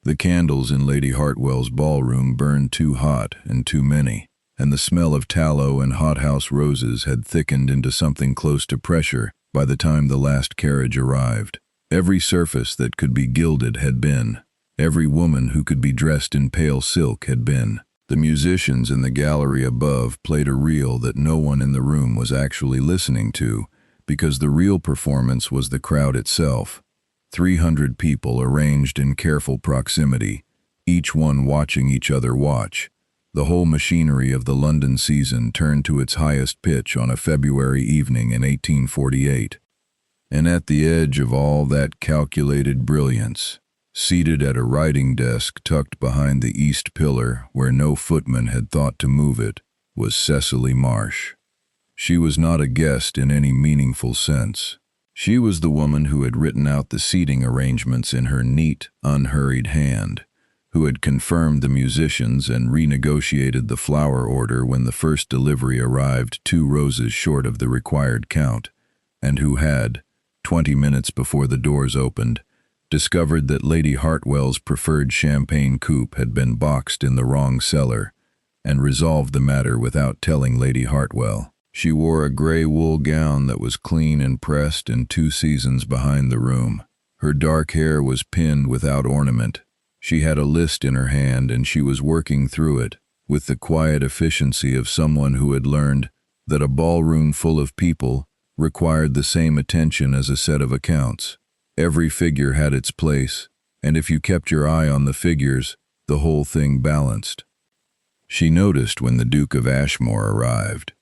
The candles in Lady Hartwell's ballroom burned too hot and too many, and the smell of tallow and hothouse roses had thickened into something close to pressure by the time the last carriage arrived. Every surface that could be gilded had been. Every woman who could be dressed in pale silk had been. The musicians in the gallery above played a reel that no one in the room was actually listening to, because the real performance was the crowd itself. 300 people arranged in careful proximity, each one watching each other watch. The whole machinery of the London season turned to its highest pitch on a February evening in 1848. And at the edge of all that calculated brilliance, seated at a writing desk tucked behind the east pillar where no footman had thought to move it, was Cecily Marsh. She was not a guest in any meaningful sense. She was the woman who had written out the seating arrangements in her neat, unhurried hand, who had confirmed the musicians and renegotiated the flower order when the first delivery arrived 2 roses short of the required count, and who had, 20 minutes before the doors opened, discovered that Lady Hartwell's preferred champagne coupe had been boxed in the wrong cellar, and resolved the matter without telling Lady Hartwell. She wore a gray wool gown that was clean and pressed in 2 seasons behind the room. Her dark hair was pinned without ornament. She had a list in her hand and she was working through it with the quiet efficiency of someone who had learned that a ballroom full of people required the same attention as a set of accounts. Every figure had its place, and if you kept your eye on the figures, the whole thing balanced. She noticed when the Duke of Ashmore arrived.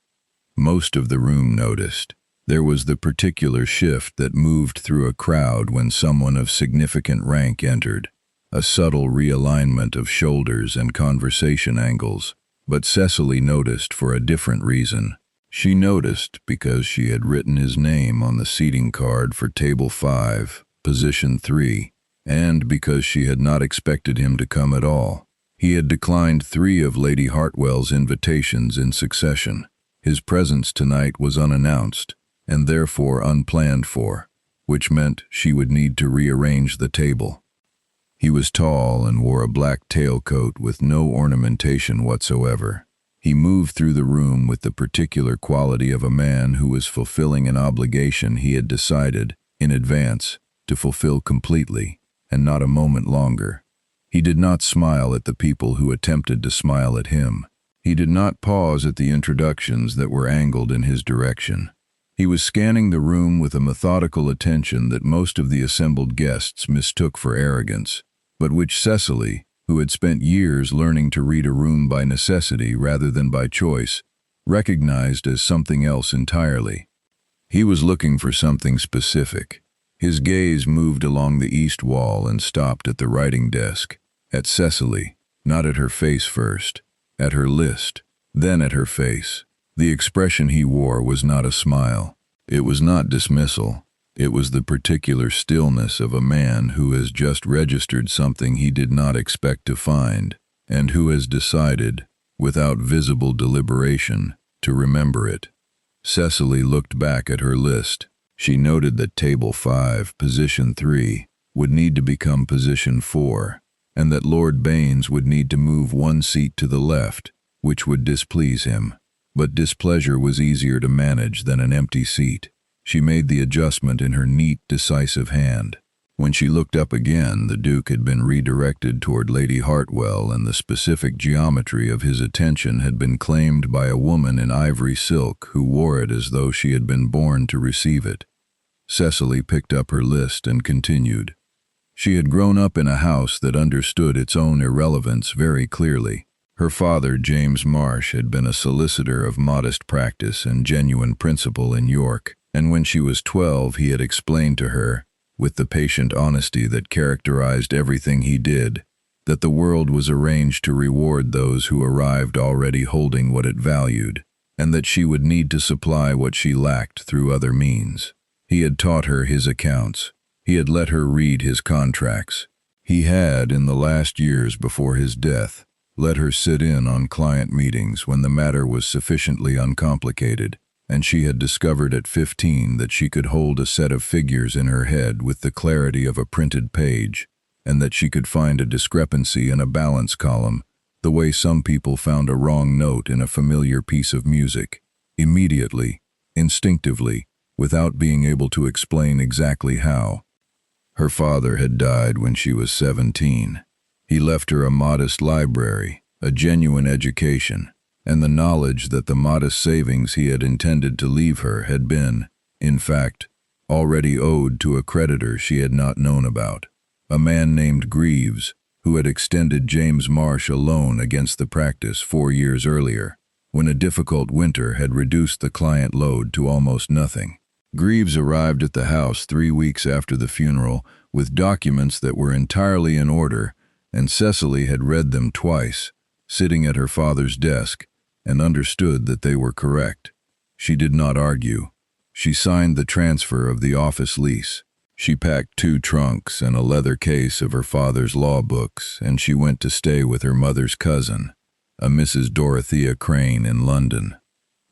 Most of the room noticed. There was the particular shift that moved through a crowd when someone of significant rank entered, a subtle realignment of shoulders and conversation angles, but Cecily noticed for a different reason. She noticed because she had written his name on the seating card for table 5, position 3, and because she had not expected him to come at all. He had declined 3 of Lady Hartwell's invitations in succession. His presence tonight was unannounced, and therefore unplanned for, which meant she would need to rearrange the table. He was tall and wore a black tailcoat with no ornamentation whatsoever. He moved through the room with the particular quality of a man who was fulfilling an obligation he had decided, in advance, to fulfill completely, and not a moment longer. He did not smile at the people who attempted to smile at him. He did not pause at the introductions that were angled in his direction. He was scanning the room with a methodical attention that most of the assembled guests mistook for arrogance, but which Cecily, who had spent years learning to read a room by necessity rather than by choice, recognized as something else entirely. He was looking for something specific. His gaze moved along the east wall and stopped at the writing desk, at Cecily, not at her face first. At her list, then at her face. The expression he wore was not a smile. It was not dismissal. It was the particular stillness of a man who has just registered something he did not expect to find, and who has decided, without visible deliberation, to remember it. Cecily looked back at her list. She noted that table 5, position 3, would need to become position 4. And that Lord Baines would need to move 1 seat to the left, which would displease him. But displeasure was easier to manage than an empty seat. She made the adjustment in her neat, decisive hand. When she looked up again, the Duke had been redirected toward Lady Hartwell, and the specific geometry of his attention had been claimed by a woman in ivory silk who wore it as though she had been born to receive it. Cecily picked up her list and continued. She had grown up in a house that understood its own irrelevance very clearly. Her father, James Marsh, had been a solicitor of modest practice and genuine principle in York, and when she was 12 he had explained to her, with the patient honesty that characterized everything he did, that the world was arranged to reward those who arrived already holding what it valued, and that she would need to supply what she lacked through other means. He had taught her his accounts. He had let her read his contracts. He had, in the last years before his death, let her sit in on client meetings when the matter was sufficiently uncomplicated, and she had discovered at 15 that she could hold a set of figures in her head with the clarity of a printed page, and that she could find a discrepancy in a balance column, the way some people found a wrong note in a familiar piece of music, immediately, instinctively, without being able to explain exactly how. Her father had died when she was 17. He left her a modest library, a genuine education, and the knowledge that the modest savings he had intended to leave her had been, in fact, already owed to a creditor she had not known about, a man named Greaves, who had extended James Marsh a loan against the practice 4 years earlier, when a difficult winter had reduced the client load to almost nothing. Greaves arrived at the house 3 weeks after the funeral with documents that were entirely in order, and Cecily had read them twice, sitting at her father's desk, and understood that they were correct. She did not argue. She signed the transfer of the office lease. She packed 2 trunks and a leather case of her father's law books, and she went to stay with her mother's cousin, a Mrs. Dorothea Crane in London.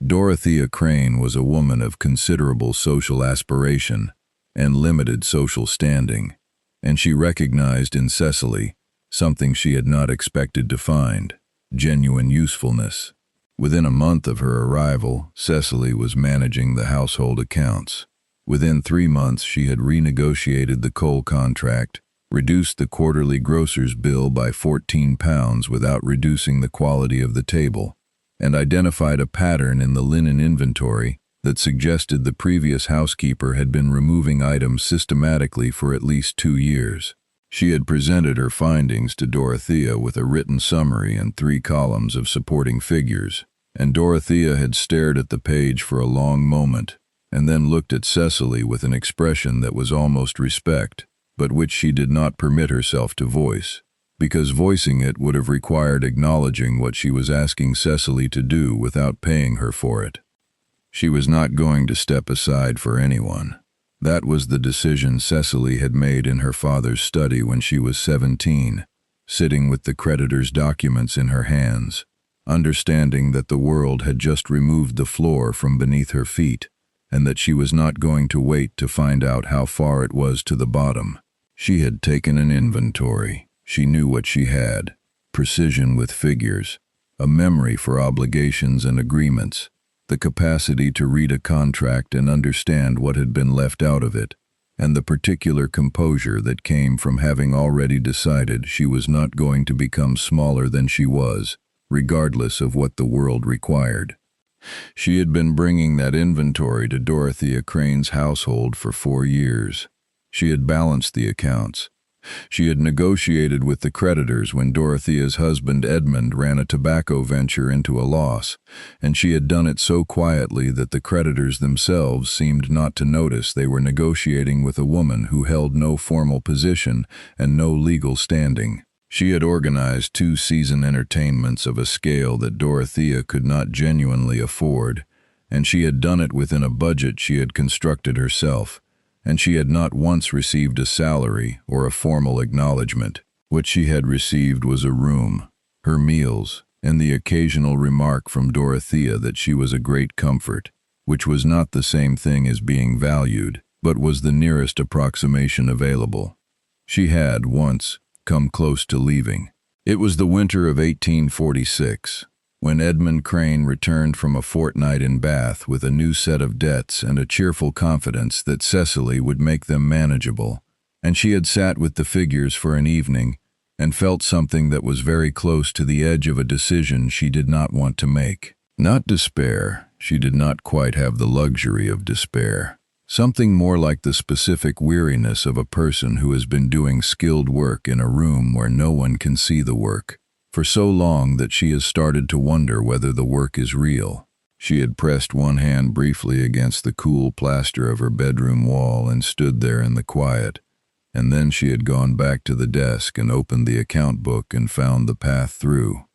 Dorothea Crane was a woman of considerable social aspiration and limited social standing, and she recognized in Cecily something she had not expected to find: genuine usefulness. Within a month of her arrival, Cecily was managing the household accounts. Within 3 months, she had renegotiated the coal contract, reduced the quarterly grocer's bill by £14 without reducing the quality of the table, and identified a pattern in the linen inventory that suggested the previous housekeeper had been removing items systematically for at least 2 years. She had presented her findings to Dorothea with a written summary and 3 columns of supporting figures, and Dorothea had stared at the page for a long moment, and then looked at Cecily with an expression that was almost respect, but which she did not permit herself to voice, because voicing it would have required acknowledging what she was asking Cecily to do without paying her for it. She was not going to step aside for anyone. That was the decision Cecily had made in her father's study when she was 17, sitting with the creditor's documents in her hands, understanding that the world had just removed the floor from beneath her feet, and that she was not going to wait to find out how far it was to the bottom. She had taken an inventory. She knew what she had: precision with figures, a memory for obligations and agreements, the capacity to read a contract and understand what had been left out of it, and the particular composure that came from having already decided she was not going to become smaller than she was, regardless of what the world required. She had been bringing that inventory to Dorothea Crane's household for 4 years. She had balanced the accounts. She had negotiated with the creditors when Dorothea's husband Edmund ran a tobacco venture into a loss, and she had done it so quietly that the creditors themselves seemed not to notice they were negotiating with a woman who held no formal position and no legal standing. She had organized 2 season entertainments of a scale that Dorothea could not genuinely afford, and she had done it within a budget she had constructed herself, and she had not once received a salary or a formal acknowledgement. What she had received was a room, her meals, and the occasional remark from Dorothea that she was a great comfort, which was not the same thing as being valued, but was the nearest approximation available. She had, once, come close to leaving. It was the winter of 1846, when Edmund Crane returned from a fortnight in Bath with a new set of debts and a cheerful confidence that Cecily would make them manageable, and she had sat with the figures for an evening and felt something that was very close to the edge of a decision she did not want to make. Not despair. She did not quite have the luxury of despair. Something more like the specific weariness of a person who has been doing skilled work in a room where no one can see the work for so long that she has started to wonder whether the work is real. She had pressed one hand briefly against the cool plaster of her bedroom wall and stood there in the quiet, and then she had gone back to the desk and opened the account book and found the path through.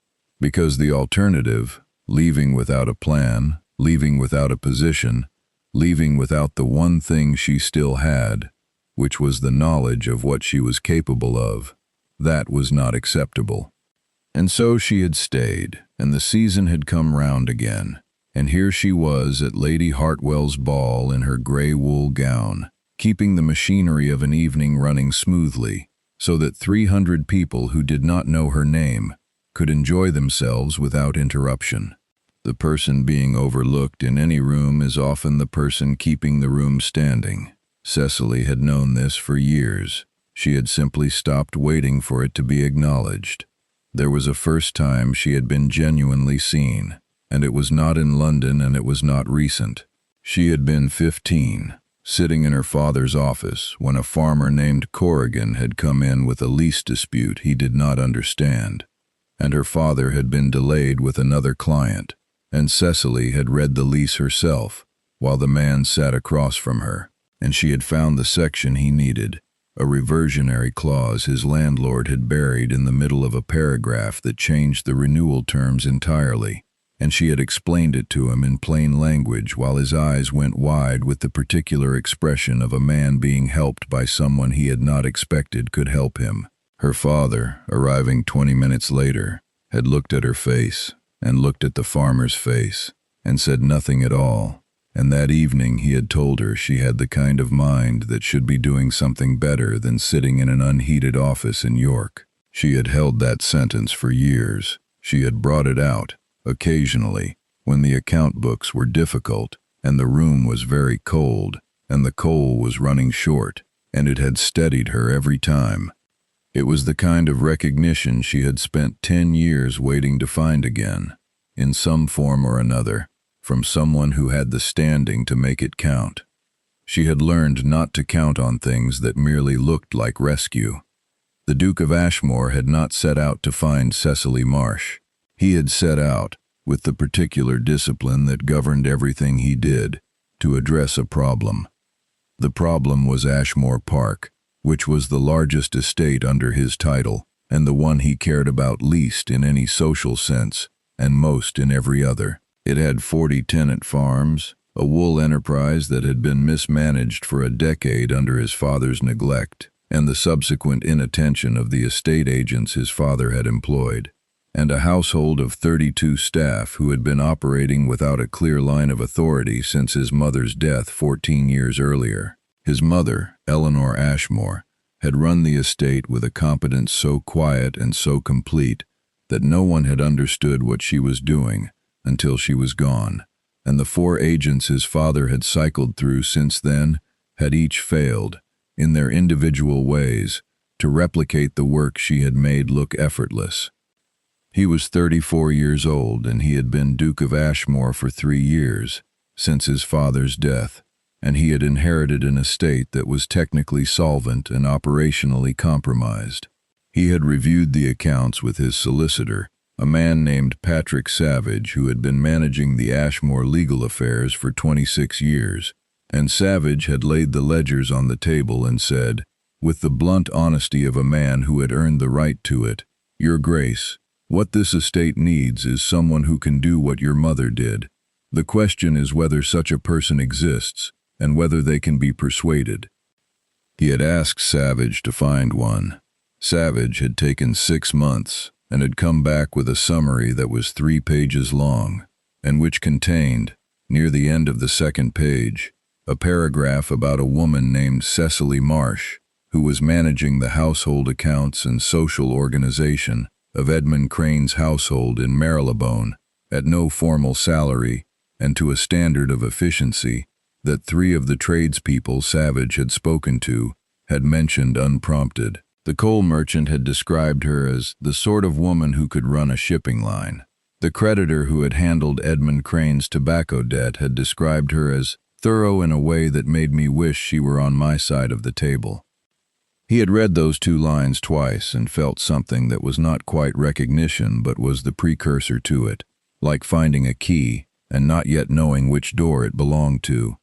Because the alternative, leaving without a plan, leaving without a position, leaving without the one thing she still had, which was the knowledge of what she was capable of, that was not acceptable. And so she had stayed, and the season had come round again, and here she was at Lady Hartwell's ball in her grey wool gown, keeping the machinery of an evening running smoothly, so that 300 people who did not know her name could enjoy themselves without interruption. The person being overlooked in any room is often the person keeping the room standing. Cecily had known this for years. She had simply stopped waiting for it to be acknowledged. There was a first time she had been genuinely seen, and it was not in London and it was not recent. She had been 15, sitting in her father's office when a farmer named Corrigan had come in with a lease dispute he did not understand, and her father had been delayed with another client, and Cecily had read the lease herself while the man sat across from her, and she had found the section he needed, a reversionary clause his landlord had buried in the middle of a paragraph that changed the renewal terms entirely, and she had explained it to him in plain language while his eyes went wide with the particular expression of a man being helped by someone he had not expected could help him. Her father, arriving 20 minutes later, had looked at her face and looked at the farmer's face and said nothing at all, and that evening he had told her she had the kind of mind that should be doing something better than sitting in an unheated office in York. She had held that sentence for years. She had brought it out, occasionally, when the account books were difficult and the room was very cold and the coal was running short, and it had steadied her every time. It was the kind of recognition she had spent 10 years waiting to find again, in some form or another, from someone who had the standing to make it count. She had learned not to count on things that merely looked like rescue. The Duke of Ashmore had not set out to find Cecily Marsh. He had set out, with the particular discipline that governed everything he did, to address a problem. The problem was Ashmore Park, which was the largest estate under his title, and the one he cared about least in any social sense, and most in every other. It had 40 tenant farms, a wool enterprise that had been mismanaged for a decade under his father's neglect, and the subsequent inattention of the estate agents his father had employed, and a household of 32 staff who had been operating without a clear line of authority since his mother's death 14 years earlier. His mother, Eleanor Ashmore, had run the estate with a competence so quiet and so complete that no one had understood what she was doing until she was gone, and the 4 agents his father had cycled through since then had each failed, in their individual ways, to replicate the work she had made look effortless. He was 34 years old, and he had been Duke of Ashmore for 3 years, since his father's death, and he had inherited an estate that was technically solvent and operationally compromised. He had reviewed the accounts with his solicitor, a man named Patrick Savage, who had been managing the Ashmore legal affairs for 26 years, and Savage had laid the ledgers on the table and said, with the blunt honesty of a man who had earned the right to it, "Your Grace, what this estate needs is someone who can do what your mother did. The question is whether such a person exists, and whether they can be persuaded." He had asked Savage to find one. Savage had taken 6 months and had come back with a summary that was 3 pages long, and which contained, near the end of the 2nd page, a paragraph about a woman named Cecily Marsh, who was managing the household accounts and social organization of Edmund Crane's household in Marylebone at no formal salary and to a standard of efficiency that 3 of the tradespeople Savage had spoken to had mentioned unprompted. The coal merchant had described her as the sort of woman who could run a shipping line. The creditor who had handled Edmund Crane's tobacco debt had described her as thorough in a way that made me wish she were on my side of the table. He had read those 2 lines twice and felt something that was not quite recognition but was the precursor to it, like finding a key and not yet knowing which door it belonged to.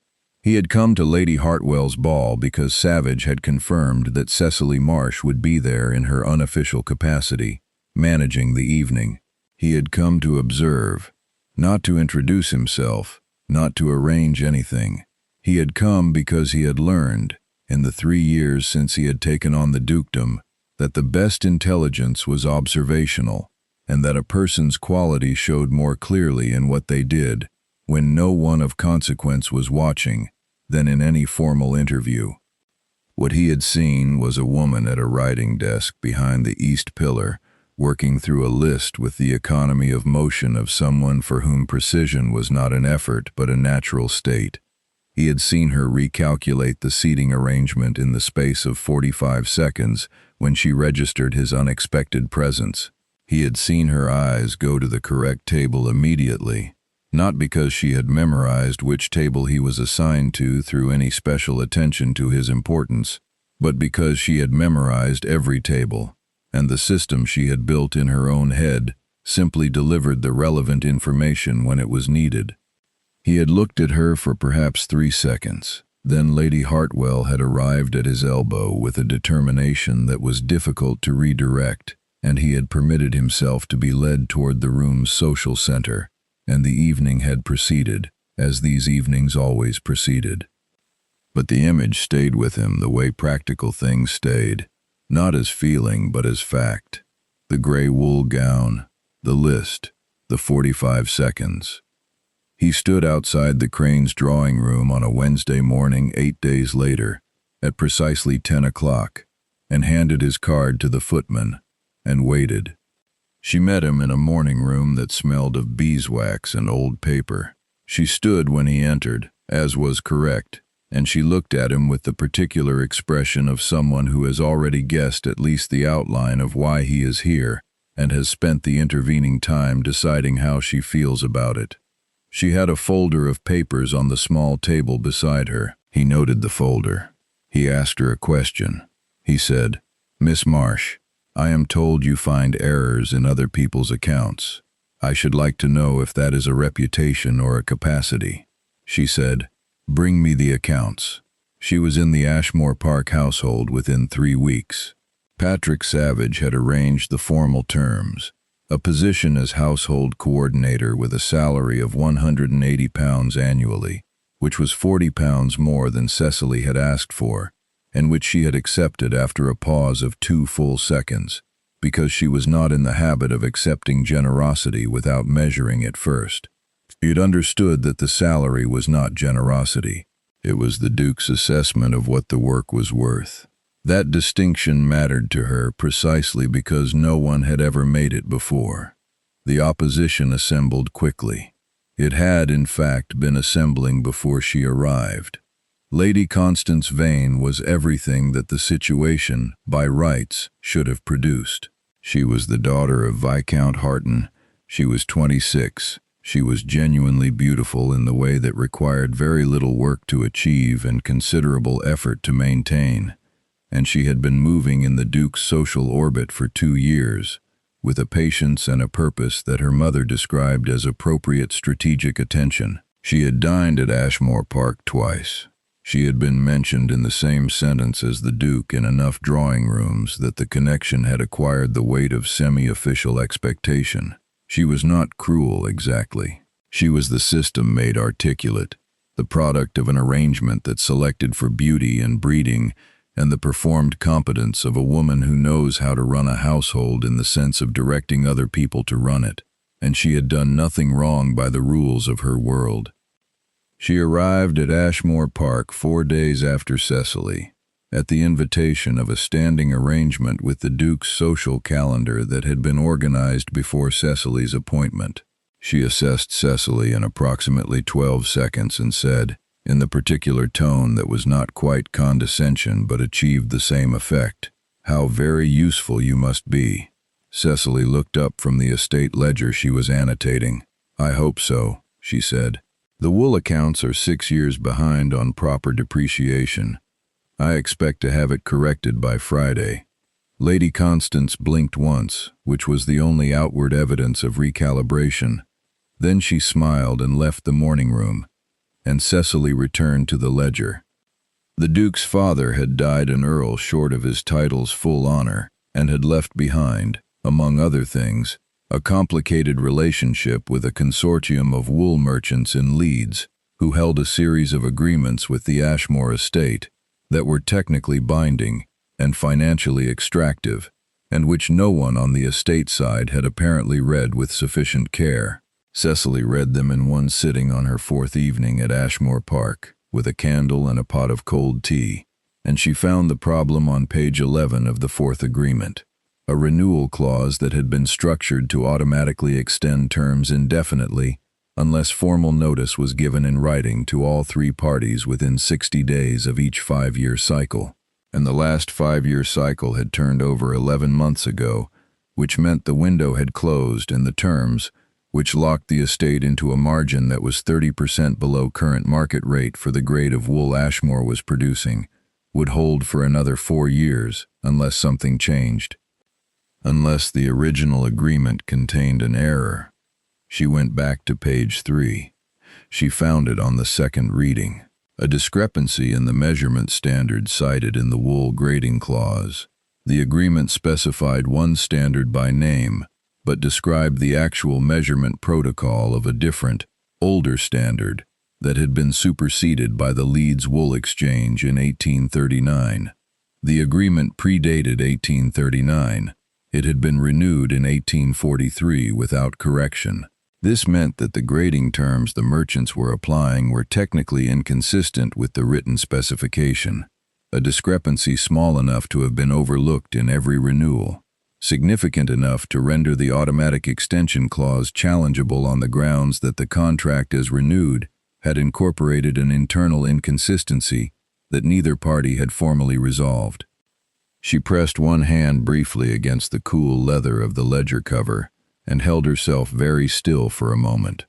He had come to Lady Hartwell's ball because Savage had confirmed that Cecily Marsh would be there in her unofficial capacity, managing the evening. He had come to observe, not to introduce himself, not to arrange anything. He had come because he had learned, in the 3 years since he had taken on the dukedom, that the best intelligence was observational, and that a person's quality showed more clearly in what they did, when no one of consequence was watching, than in any formal interview. What he had seen was a woman at a writing desk behind the east pillar, working through a list with the economy of motion of someone for whom precision was not an effort but a natural state. He had seen her recalculate the seating arrangement in the space of 45 seconds when she registered his unexpected presence. He had seen her eyes go to the correct table immediately, not because she had memorized which table he was assigned to through any special attention to his importance, but because she had memorized every table, and the system she had built in her own head simply delivered the relevant information when it was needed. He had looked at her for perhaps 3 seconds. Then Lady Hartwell had arrived at his elbow with a determination that was difficult to redirect, and he had permitted himself to be led toward the room's social center, and the evening had proceeded, as these evenings always proceeded. But the image stayed with him the way practical things stayed, not as feeling but as fact. The gray wool gown, the list, the 45 seconds. He stood outside the Cranes' drawing room on a Wednesday morning 8 days later, at precisely 10 o'clock, and handed his card to the footman, and waited. She met him in a morning room that smelled of beeswax and old paper. She stood when he entered, as was correct, and she looked at him with the particular expression of someone who has already guessed at least the outline of why he is here, and has spent the intervening time deciding how she feels about it. She had a folder of papers on the small table beside her. He noted the folder. He asked her a question. He said, "Miss Marsh, I am told you find errors in other people's accounts. I should like to know if that is a reputation or a capacity." She said, "Bring me the accounts." She was in the Ashmore Park household within 3 weeks. Patrick Savage had arranged the formal terms. A position as household coordinator with a salary of £180 annually, which was £40 more than Cecily had asked for, and which she had accepted after a pause of 2 full seconds, because she was not in the habit of accepting generosity without measuring it first. She had understood that the salary was not generosity. It was the Duke's assessment of what the work was worth. That distinction mattered to her precisely because no one had ever made it before. The opposition assembled quickly. It had, in fact, been assembling before she arrived. Lady Constance Vane was everything that the situation, by rights, should have produced. She was the daughter of Viscount Harton. She was 26. She was genuinely beautiful in the way that required very little work to achieve and considerable effort to maintain. And she had been moving in the Duke's social orbit for 2 years, with a patience and a purpose that her mother described as appropriate strategic attention. She had dined at Ashmore Park twice. She had been mentioned in the same sentence as the Duke in enough drawing rooms that the connection had acquired the weight of semi-official expectation. She was not cruel exactly. She was the system made articulate, the product of an arrangement that selected for beauty and breeding and the performed competence of a woman who knows how to run a household in the sense of directing other people to run it, and she had done nothing wrong by the rules of her world. She arrived at Ashmore Park 4 days after Cecily, at the invitation of a standing arrangement with the Duke's social calendar that had been organized before Cecily's appointment. She assessed Cecily in approximately 12 seconds and said, in the particular tone that was not quite condescension but achieved the same effect, "How very useful you must be." Cecily looked up from the estate ledger she was annotating. "I hope so," she said. "The wool accounts are 6 years behind on proper depreciation. I expect to have it corrected by Friday." Lady Constance blinked once, which was the only outward evidence of recalibration. Then she smiled and left the morning room, and Cecily returned to the ledger. The Duke's father had died an earl short of his title's full honor, and had left behind, among other things, a complicated relationship with a consortium of wool merchants in Leeds, who held a series of agreements with the Ashmore estate that were technically binding and financially extractive, and which no one on the estate side had apparently read with sufficient care. Cecily read them in one sitting on her 4th evening at Ashmore Park, with a candle and a pot of cold tea. and she found the problem on page 11 of the fourth agreement, a renewal clause that had been structured to automatically extend terms indefinitely unless formal notice was given in writing to all three parties within 60 days of each 5-year cycle. And the last 5-year cycle had turned over 11 months ago, which meant the window had closed and the terms, which locked the estate into a margin that was 30% below current market rate for the grade of wool Ashmore was producing, would hold for another 4 years unless something changed. Unless the original agreement contained an error. She went back to page 3. She found it on the second reading, a discrepancy in the measurement standard cited in the wool grading clause. The agreement specified one standard by name, but described the actual measurement protocol of a different, older standard that had been superseded by the Leeds Wool Exchange in 1839. The agreement predated 1839. It had been renewed in 1843 without correction. This meant that the grading terms the merchants were applying were technically inconsistent with the written specification, a discrepancy small enough to have been overlooked in every renewal, significant enough to render the automatic extension clause challengeable on the grounds that the contract as renewed had incorporated an internal inconsistency that neither party had formally resolved. She pressed one hand briefly against the cool leather of the ledger cover and held herself very still for a moment.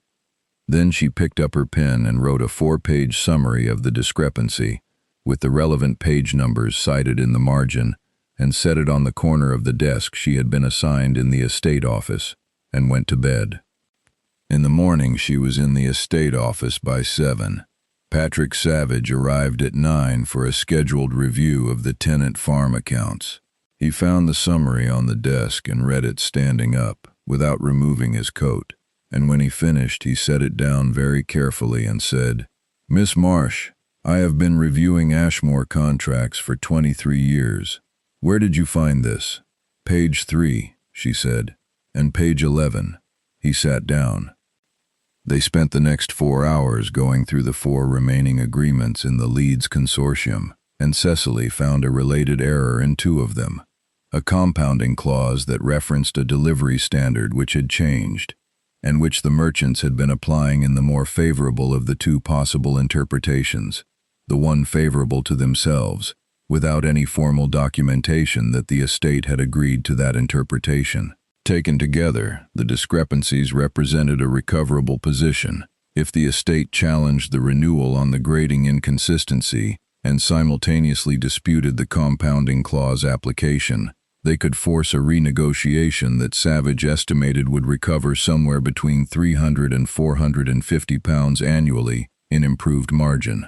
Then she picked up her pen and wrote a 4-page summary of the discrepancy, with the relevant page numbers cited in the margin, and set it on the corner of the desk she had been assigned in the estate office, and went to bed. In the morning she was in the estate office by 7. Patrick Savage arrived at 9 for a scheduled review of the tenant farm accounts. He found the summary on the desk and read it standing up, without removing his coat, and when he finished he set it down very carefully and said, "Miss Marsh, I have been reviewing Ashmore contracts for 23 years. Where did you find this?" "Page 3, she said, "and page 11. He sat down. They spent the next 4 hours going through the 4 remaining agreements in the Leeds Consortium, and Cecily found a related error in 2 of them, a compounding clause that referenced a delivery standard which had changed, and which the merchants had been applying in the more favorable of the 2 possible interpretations, the one favorable to themselves, without any formal documentation that the estate had agreed to that interpretation. Taken together, the discrepancies represented a recoverable position if the estate challenged the renewal on the grading inconsistency and simultaneously disputed the compounding clause application. They could force a renegotiation that Savage estimated would recover somewhere between £300 and £450 annually in improved margin.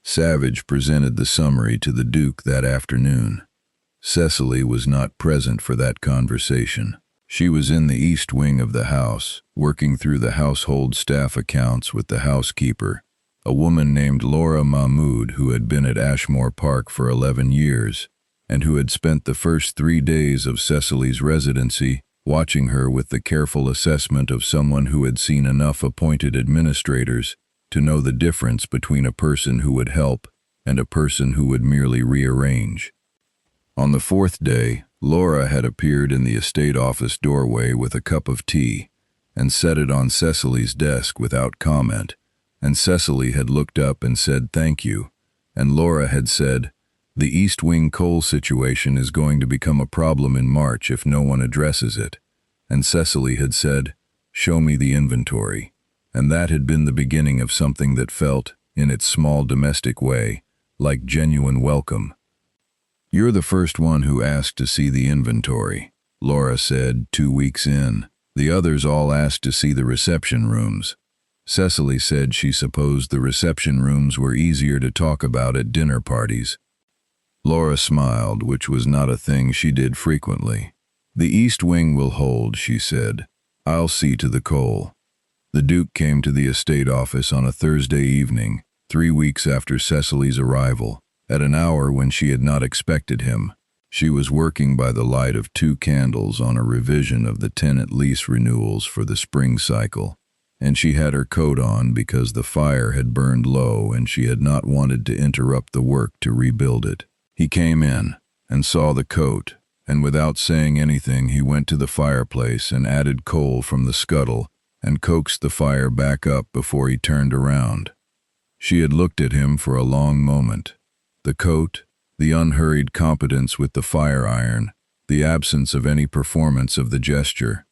Savage presented the summary to the Duke that afternoon. Cecily was not present for that conversation. She was in the east wing of the house, working through the household staff accounts with the housekeeper, a woman named Laura Mahmood who had been at Ashmore Park for 11 years, and who had spent the first 3 days of Cecily's residency watching her with the careful assessment of someone who had seen enough appointed administrators to know the difference between a person who would help and a person who would merely rearrange. On the 4th day, Laura had appeared in the estate office doorway with a cup of tea and set it on Cecily's desk without comment, and Cecily had looked up and said thank you, and Laura had said, "The East Wing coal situation is going to become a problem in March if no one addresses it," and Cecily had said, "Show me the inventory," and that had been the beginning of something that felt, in its small domestic way, like genuine welcome. "You're the first one who asked to see the inventory," Laura said 2 weeks in. "The others all asked to see the reception rooms." Cecily said she supposed the reception rooms were easier to talk about at dinner parties. Laura smiled, which was not a thing she did frequently. "The East Wing will hold," she said. "I'll see to the coal." The Duke came to the estate office on a Thursday evening, 3 weeks after Cecily's arrival, at an hour when she had not expected him. She was working by the light of 2 candles on a revision of the tenant lease renewals for the spring cycle. and she had her coat on because the fire had burned low and she had not wanted to interrupt the work to rebuild it. He came in and saw the coat, and without saying anything he went to the fireplace and added coal from the scuttle and coaxed the fire back up before he turned around. She had looked at him for a long moment. The coat, the unhurried competence with the fire iron, the absence of any performance of the gesture.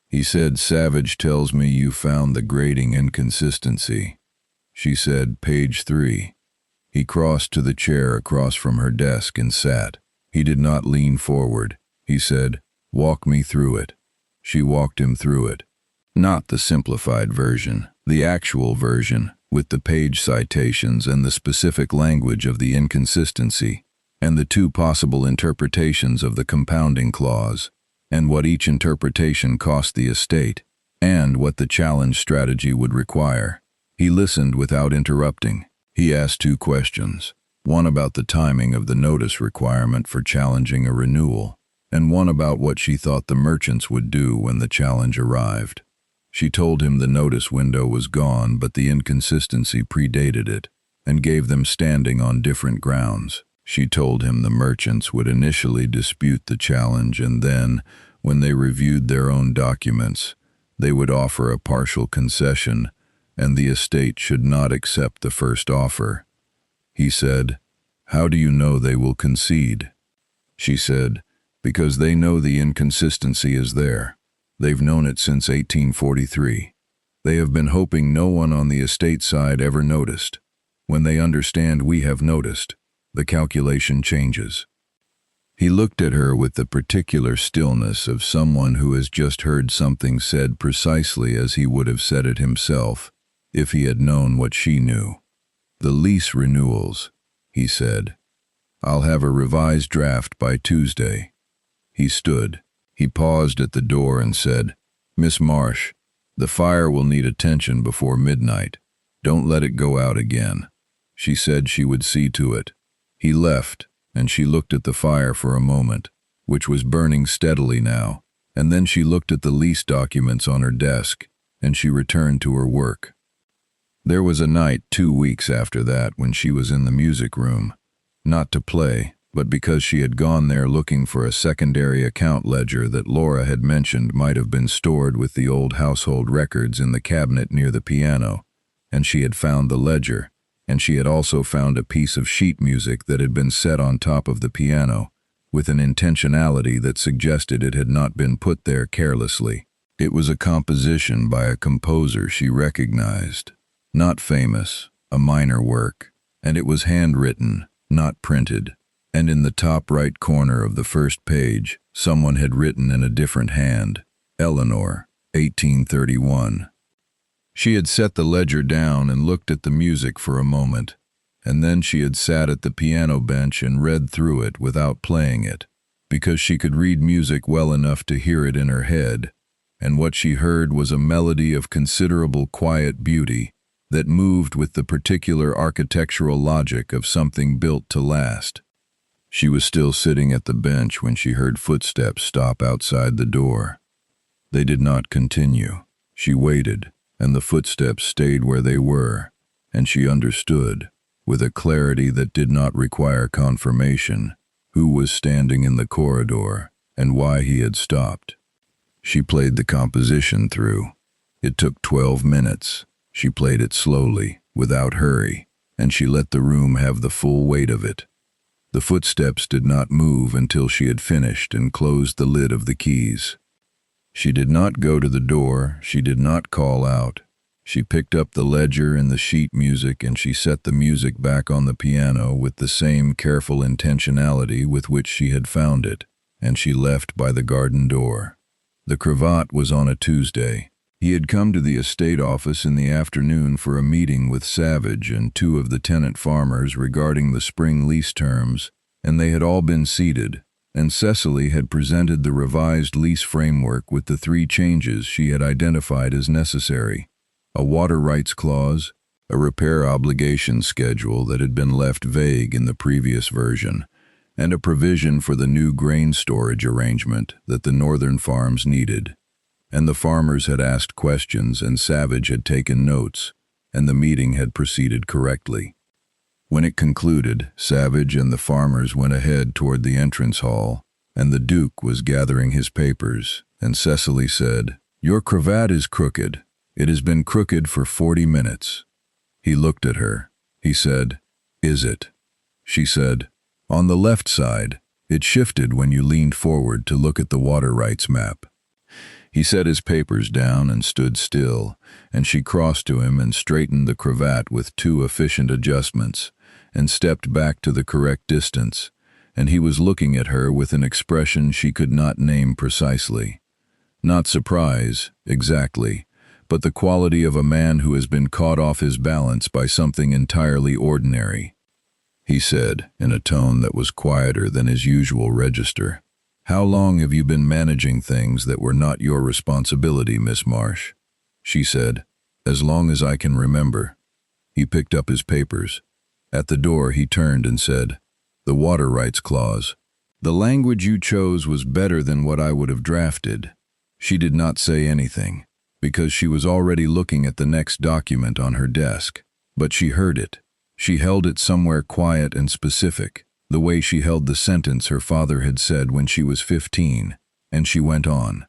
He said, "Savage tells me you found the grating inconsistency." She said, "Page 3. He crossed to the chair across from her desk and sat. He did not lean forward. He said, "Walk me through it." She walked him through it. Not the simplified version, the actual version, with the page citations and the specific language of the inconsistency, and the two possible interpretations of the compounding clause, and what each interpretation cost the estate, and what the challenge strategy would require. He listened without interrupting. He asked 2 questions, one about the timing of the notice requirement for challenging a renewal, and one about what she thought the merchants would do when the challenge arrived. She told him the notice window was gone, but the inconsistency predated it, and gave them standing on different grounds. She told him the merchants would initially dispute the challenge, and then, when they reviewed their own documents, they would offer a partial concession, and the estate should not accept the first offer. He said, "How do you know they will concede?" She said, "Because they know the inconsistency is there. They've known it since 1843. They have been hoping no one on the estate side ever noticed. When they understand we have noticed, the calculation changes." He looked at her with the particular stillness of someone who has just heard something said precisely as he would have said it himself, if he had known what she knew. "The lease renewals," he said. "I'll have a revised draft by Tuesday." He stood. He paused at the door and said, "Miss Marsh, the fire will need attention before midnight. Don't let it go out again." She said she would see to it. He left, and she looked at the fire for a moment, which was burning steadily now, and then she looked at the lease documents on her desk, and she returned to her work. There was a night 2 weeks after that when she was in the music room, not to play, but because she had gone there looking for a secondary account ledger that Laura had mentioned might have been stored with the old household records in the cabinet near the piano, and she had found the ledger, and she had also found a piece of sheet music that had been set on top of the piano, with an intentionality that suggested it had not been put there carelessly. It was a composition by a composer she recognized, not famous, a minor work, and it was handwritten, not printed. And in the top right corner of the first page, someone had written in a different hand, "Eleanor, 1831. She had set the ledger down and looked at the music for a moment, and then she had sat at the piano bench and read through it without playing it, because she could read music well enough to hear it in her head, and what she heard was a melody of considerable quiet beauty that moved with the particular architectural logic of something built to last. She was still sitting at the bench when she heard footsteps stop outside the door. They did not continue. She waited, and the footsteps stayed where they were, and she understood, with a clarity that did not require confirmation, who was standing in the corridor and why he had stopped. She played the composition through. It took 12 minutes. She played it slowly, without hurry, and she let the room have the full weight of it. The footsteps did not move until she had finished and closed the lid of the keys. She did not go to the door, she did not call out. She picked up the ledger and the sheet music, and she set the music back on the piano with the same careful intentionality with which she had found it, and she left by the garden door. The cravat was on a Tuesday. He had come to the estate office in the afternoon for a meeting with Savage and 2 of the tenant farmers regarding the spring lease terms, and they had all been seated, and Cecily had presented the revised lease framework with the 3 changes she had identified as necessary: a water rights clause, a repair obligation schedule that had been left vague in the previous version, and a provision for the new grain storage arrangement that the northern farms needed. and the farmers had asked questions and Savage had taken notes, and the meeting had proceeded correctly. When it concluded, Savage and the farmers went ahead toward the entrance hall, and the Duke was gathering his papers, and Cecily said, "Your cravat is crooked. It has been crooked for 40 minutes. He looked at her. He said, "Is it?" She said, "On the left side. It shifted when you leaned forward to look at the water rights map." He set his papers down and stood still, and she crossed to him and straightened the cravat with 2 efficient adjustments, and stepped back to the correct distance, and he was looking at her with an expression she could not name precisely. Not surprise, exactly, but the quality of a man who has been caught off his balance by something entirely ordinary. He said, in a tone that was quieter than his usual register, "How long have you been managing things that were not your responsibility, Miss Marsh?" She said, "As long as I can remember." He picked up his papers. At the door he turned and said, "The water rights clause. The language you chose was better than what I would have drafted." She did not say anything, because she was already looking at the next document on her desk, but she heard it. She held it somewhere quiet and specific, the way she held the sentence her father had said when she was 15, and she went on.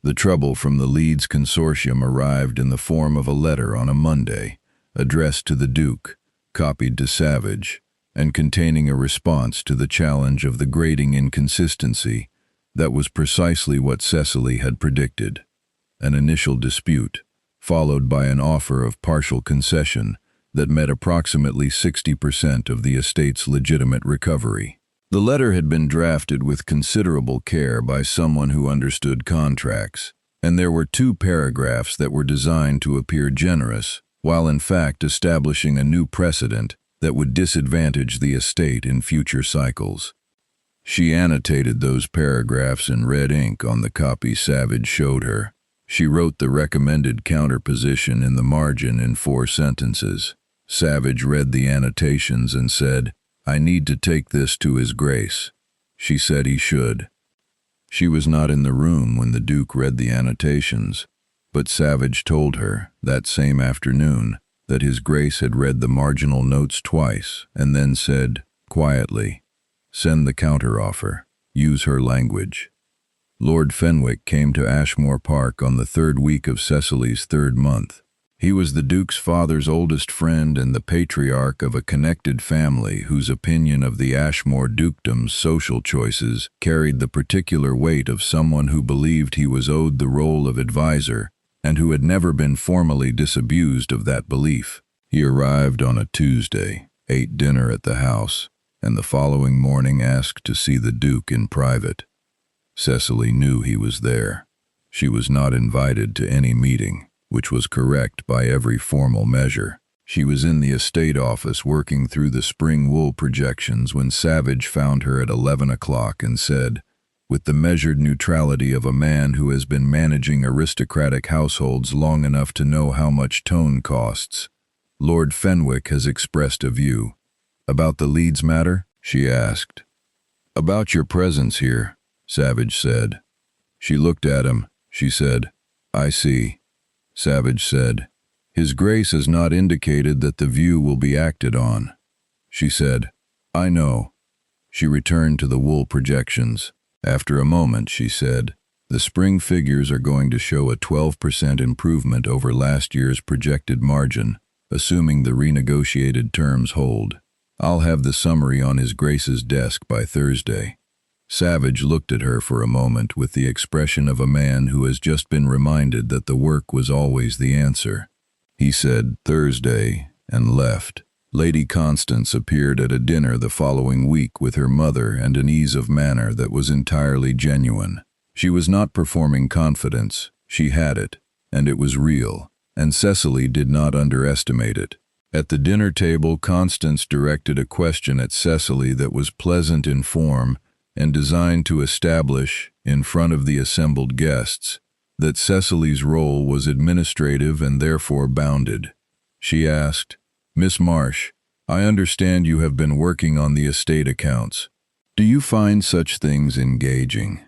The trouble from the Leeds Consortium arrived in the form of a letter on a Monday, addressed to the Duke, copied to Savage, and containing a response to the challenge of the grating inconsistency that was precisely what Cecily had predicted. An initial dispute, followed by an offer of partial concession that met approximately 60% of the estate's legitimate recovery. The letter had been drafted with considerable care by someone who understood contracts, and there were 2 paragraphs that were designed to appear generous, while in fact establishing a new precedent that would disadvantage the estate in future cycles. She annotated those paragraphs in red ink on the copy Savage showed her. She wrote the recommended counterposition in the margin in 4 sentences. Savage read the annotations and said, "I need to take this to His Grace." She said he should. She was not in the room when the Duke read the annotations, but Savage told her, that same afternoon, that His Grace had read the marginal notes twice and then said, quietly, "Send the counteroffer. Use her language." Lord Fenwick came to Ashmore Park on the 3rd week of Cecily's 3rd month. He was the Duke's father's oldest friend and the patriarch of a connected family whose opinion of the Ashmore dukedom's social choices carried the particular weight of someone who believed he was owed the role of advisor and who had never been formally disabused of that belief. He arrived on a Tuesday, ate dinner at the house, and the following morning asked to see the Duke in private. Cecily knew he was there. She was not invited to any meeting, which was correct by every formal measure. She was in the estate office working through the spring wool projections when Savage found her at 11 o'clock and said, with the measured neutrality of a man who has been managing aristocratic households long enough to know how much tone costs, "Lord Fenwick has expressed a view." "About the Leeds matter?" she asked. "About your presence here," Savage said. She looked at him. She said, "I see." Savage said, "His Grace has not indicated that the view will be acted on." She said, "I know." She returned to the wool projections. After a moment, she said, "The spring figures are going to show a 12% improvement over last year's projected margin, assuming the renegotiated terms hold. I'll have the summary on His Grace's desk by Thursday." Savage looked at her for a moment with the expression of a man who has just been reminded that the work was always the answer. He said, "Thursday," and left. Lady Constance appeared at a dinner the following week with her mother and an ease of manner that was entirely genuine. She was not performing confidence. She had it, and it was real, and Cecily did not underestimate it. At the dinner table, Constance directed a question at Cecily that was pleasant in form and designed to establish, in front of the assembled guests, that Cecily's role was administrative and therefore bounded. She asked, "Miss Marsh, I understand you have been working on the estate accounts. Do you find such things engaging?"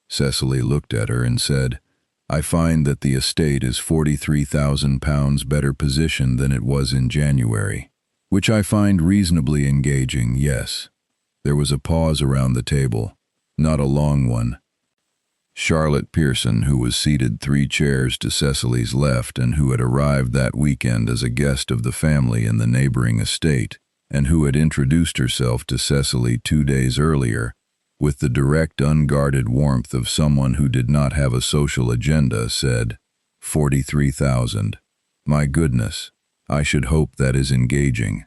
Cecily looked at her and said, I find that the estate is £43,000 better positioned than it was in January, which I find reasonably engaging, yes." There was a pause around the table, not a long one. Charlotte Pearson, who was seated 3 chairs to Cecily's left and who had arrived that weekend as a guest of the family in the neighboring estate, and who had introduced herself to Cecily 2 days earlier, with the direct, unguarded warmth of someone who did not have a social agenda, said, "43,000. My goodness, I should hope that is engaging."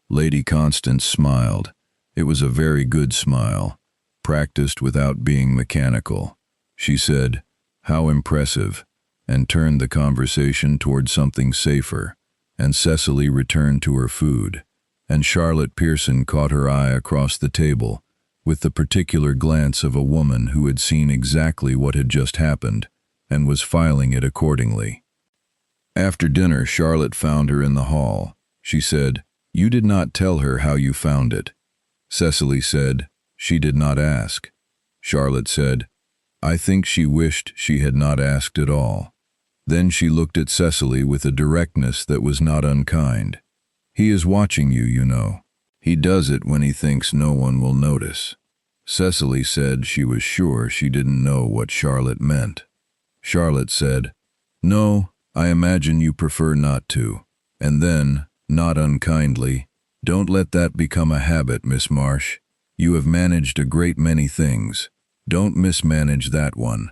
Lady Constance smiled. It was a very good smile, practiced without being mechanical. She said, "How impressive," and turned the conversation toward something safer, and Cecily returned to her food, and Charlotte Pearson caught her eye across the table, with the particular glance of a woman who had seen exactly what had just happened, and was filing it accordingly. After dinner, Charlotte found her in the hall. She said, "You did not tell her how you found it." Cecily said, "She did not ask." Charlotte said, "I think she wished she had not asked at all." Then she looked at Cecily with a directness that was not unkind. "He is watching you, you know. He does it when he thinks no one will notice." Cecily said she was sure she didn't know what Charlotte meant. Charlotte said, "No, I imagine you prefer not to." And then, not unkindly, "Don't let that become a habit, Miss Marsh. You have managed a great many things. Don't mismanage that one."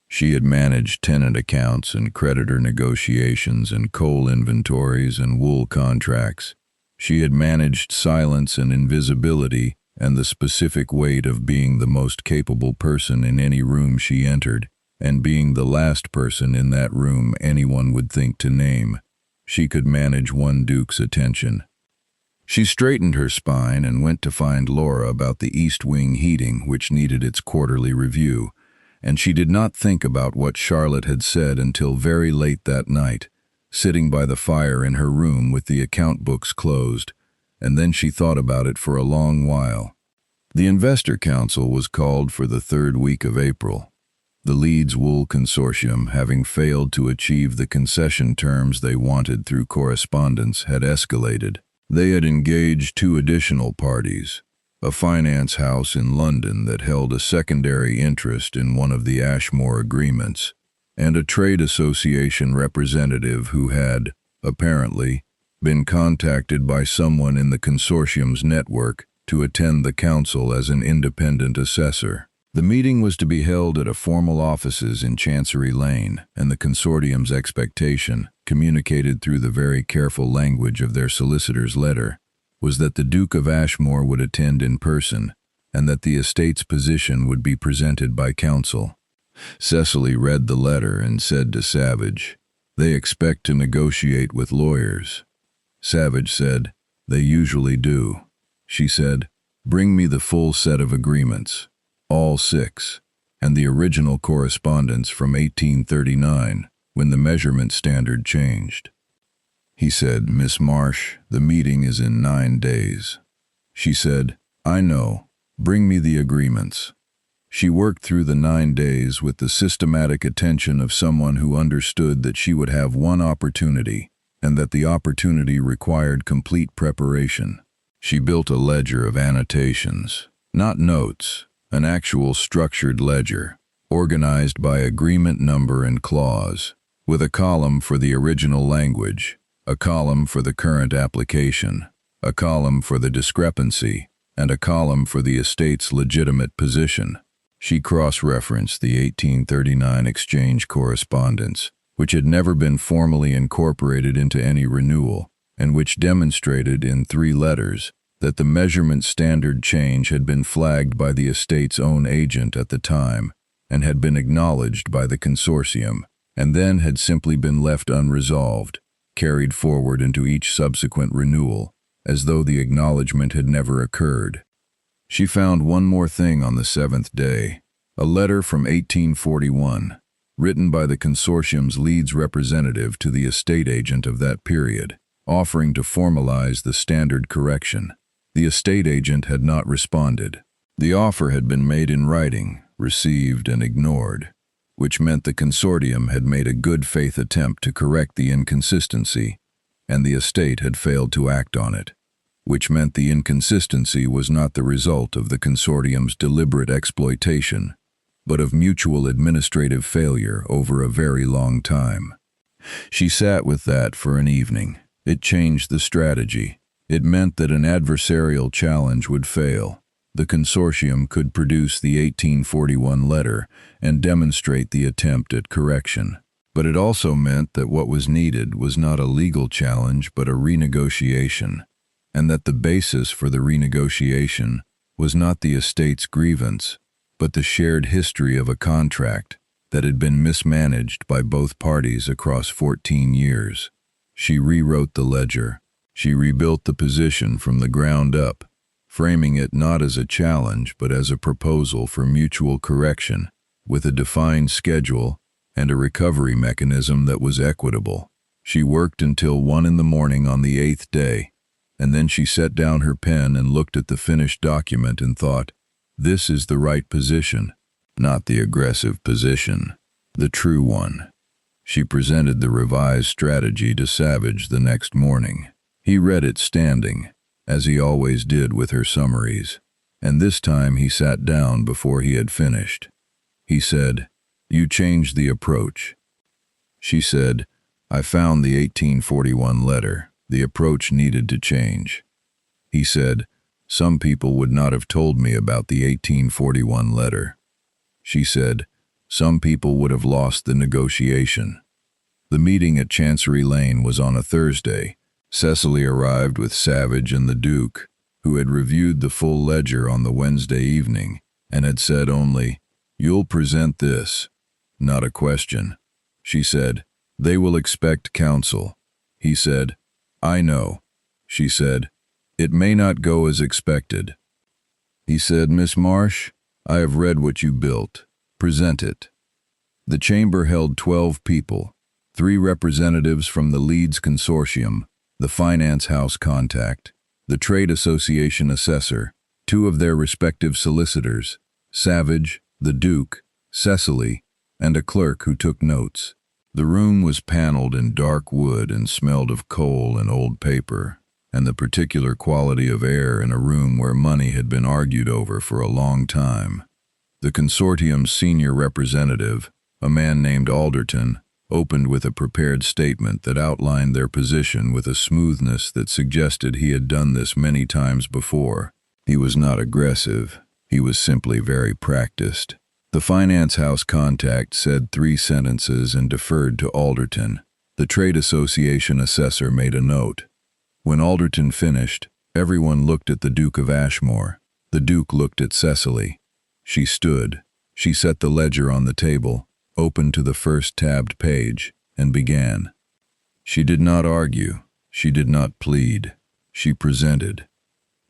She had managed tenant accounts and creditor negotiations and coal inventories and wool contracts. She had managed silence and invisibility and the specific weight of being the most capable person in any room she entered, and being the last person in that room anyone would think to name. She could manage one Duke's attention. She straightened her spine and went to find Laura about the East Wing heating, which needed its quarterly review, and she did not think about what Charlotte had said until very late that night, sitting by the fire in her room with the account books closed, and then she thought about it for a long while. The Investor Council was called for the 3rd week of April. The Leeds Wool Consortium, having failed to achieve the concession terms they wanted through correspondence, had escalated. They had engaged 2 additional parties, a finance house in London that held a secondary interest in one of the Ashmore agreements, and a trade association representative who had, apparently, been contacted by someone in the consortium's network to attend the council as an independent assessor. The meeting was to be held at a formal offices in Chancery Lane, and the consortium's expectation, communicated through the very careful language of their solicitor's letter, was that the Duke of Ashmore would attend in person, and that the estate's position would be presented by counsel. Cecily read the letter and said to Savage, "They expect to negotiate with lawyers." Savage said, "They usually do." She said, "Bring me the full set of agreements, all 6, and the original correspondence from 1839, when the measurement standard changed." He said, "Miss Marsh, the meeting is in 9 days." She said, "I know. Bring me the agreements." She worked through the 9 days with the systematic attention of someone who understood that she would have one opportunity, and that the opportunity required complete preparation. She built a ledger of annotations, not notes, an actual structured ledger, organized by agreement number and clause, with a column for the original language, a column for the current application, a column for the discrepancy, and a column for the estate's legitimate position. She cross-referenced the 1839 exchange correspondence, which had never been formally incorporated into any renewal, and which demonstrated in 3 letters that the measurement standard change had been flagged by the estate's own agent at the time, and had been acknowledged by the consortium, and then had simply been left unresolved, carried forward into each subsequent renewal, as though the acknowledgement had never occurred. She found one more thing on the 7th day, a letter from 1841, written by the consortium's Leeds representative to the estate agent of that period, offering to formalize the standard correction. The estate agent had not responded. The offer had been made in writing, received and ignored. which meant the consortium had made a good faith attempt to correct the inconsistency, and the estate had failed to act on it, which meant the inconsistency was not the result of the consortium's deliberate exploitation, but of mutual administrative failure over a very long time. She sat with that for an evening. It changed the strategy. It meant that an adversarial challenge would fail. The consortium could produce the 1841 letter and demonstrate the attempt at correction. But it also meant that what was needed was not a legal challenge but a renegotiation, and that the basis for the renegotiation was not the estate's grievance, but the shared history of a contract that had been mismanaged by both parties across 14 years. She rewrote the ledger. She rebuilt the position from the ground up, framing it not as a challenge but as a proposal for mutual correction, with a defined schedule and a recovery mechanism that was equitable. She worked until 1 a.m. on the 8th day, and then she set down her pen and looked at the finished document and thought, "This is the right position, not the aggressive position, the true one." She presented the revised strategy to Savage the next morning. He read it standing, as he always did with her summaries, and this time he sat down before he had finished. He said, "You changed the approach." She said, "I found the 1841 letter. The approach needed to change." He said, "Some people would not have told me about the 1841 letter." She said, "Some people would have lost the negotiation." The meeting at Chancery Lane was on a Thursday. Cecily arrived with Savage and the Duke, who had reviewed the full ledger on the Wednesday evening and had said only, "You'll present this." Not a question. She said, "They will expect counsel." He said, "I know." She said, "It may not go as expected." He said, "Miss Marsh, I have read what you built. Present it." The chamber held 12 people, 3 representatives from the Leeds Consortium, the finance house contact, the trade association assessor, 2 of their respective solicitors, Savage, the Duke, Cecily, and a clerk who took notes. The room was paneled in dark wood and smelled of coal and old paper, and the particular quality of air in a room where money had been argued over for a long time. The consortium's senior representative, a man named Alderton, opened with a prepared statement that outlined their position with a smoothness that suggested he had done this many times before. He was not aggressive. He was simply very practiced. The finance house contact said 3 sentences and deferred to Alderton. The trade association assessor made a note. When Alderton finished, everyone looked at the Duke of Ashmore. The Duke looked at Cecily. She stood. She set the ledger on the table, opened to the first tabbed page, and began. She did not argue. She did not plead. She presented.